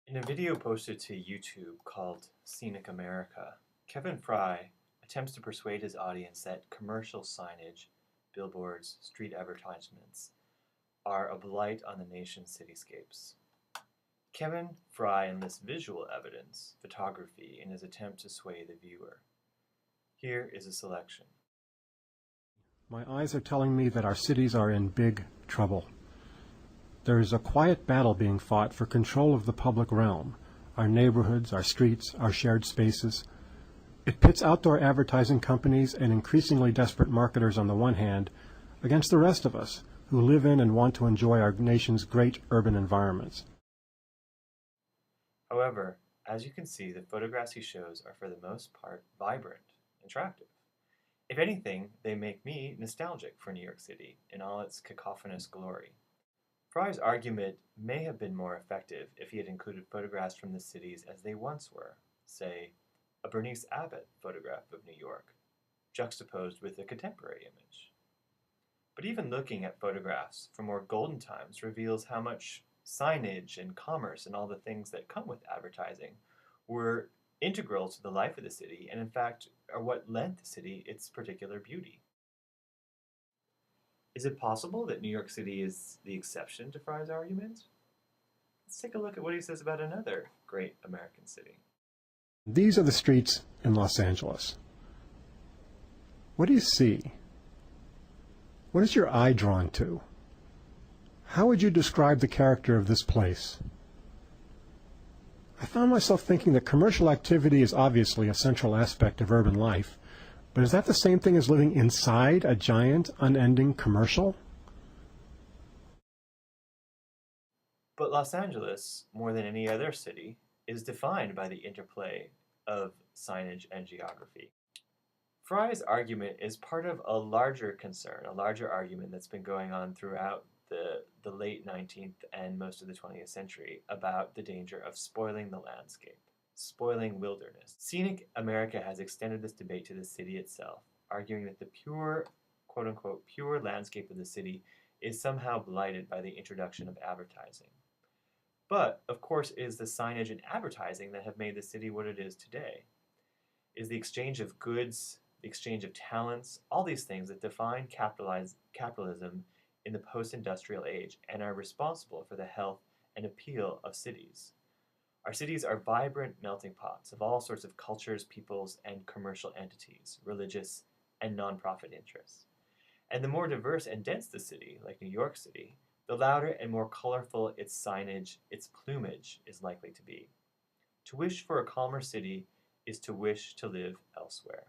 In a video posted to YouTube called Scenic America, Kevin Fry attempts to persuade his audience that commercial signage, billboards, street advertisements are a blight on the nation's cityscapes. Kevin Fry enlists visual evidence, photography, in his attempt to sway the viewer. Here is a selection. My eyes are telling me that our cities are in big trouble. There is a quiet battle being fought for control of the public realm, our neighborhoods, our streets, our shared spaces. It pits outdoor advertising companies and increasingly desperate marketers on the one hand against the rest of us who live in and want to enjoy our nation's great urban environments. However, as you can see, the photographs he shows are for the most part vibrant, attractive. If anything, they make me nostalgic for New York City in all its cacophonous glory. Fry's argument may have been more effective if he had included photographs from the cities as they once were, say, a Bernice Abbott photograph of New York, juxtaposed with a contemporary image. But even looking at photographs from more golden times reveals how much signage and commerce and all the things that come with advertising were integral to the life of the city and in fact are what lent the city its particular beauty. Is it possible that New York City is the exception to Fry's argument? Let's take a look at what he says about another great American city. These are the streets in Los Angeles. What do you see? What is your eye drawn to? How would you describe the character of this place? I found myself thinking that commercial activity is obviously a central aspect of urban life, but is that the same thing as living inside a giant, unending commercial? But Los Angeles, more than any other city, is defined by the interplay of signage and geography. Fry's argument is part of a larger concern, a larger argument that's been going on throughout the late 19th and most of the 20th century about the danger of spoiling the landscape, spoiling wilderness. Scenic America has extended this debate to the city itself, arguing that the pure, quote-unquote, pure landscape of the city is somehow blighted by the introduction of advertising. But, of course, it is the signage and advertising that have made the city what it is today. It is the exchange of goods, the exchange of talents, all these things that define capitalism in the post-industrial age and are responsible for the health and appeal of cities. Our cities are vibrant melting pots of all sorts of cultures, peoples, and commercial entities, religious and nonprofit interests. And the more diverse and dense the city, like New York City, the louder and more colorful its signage, its plumage is likely to be. To wish for a calmer city is to wish to live elsewhere.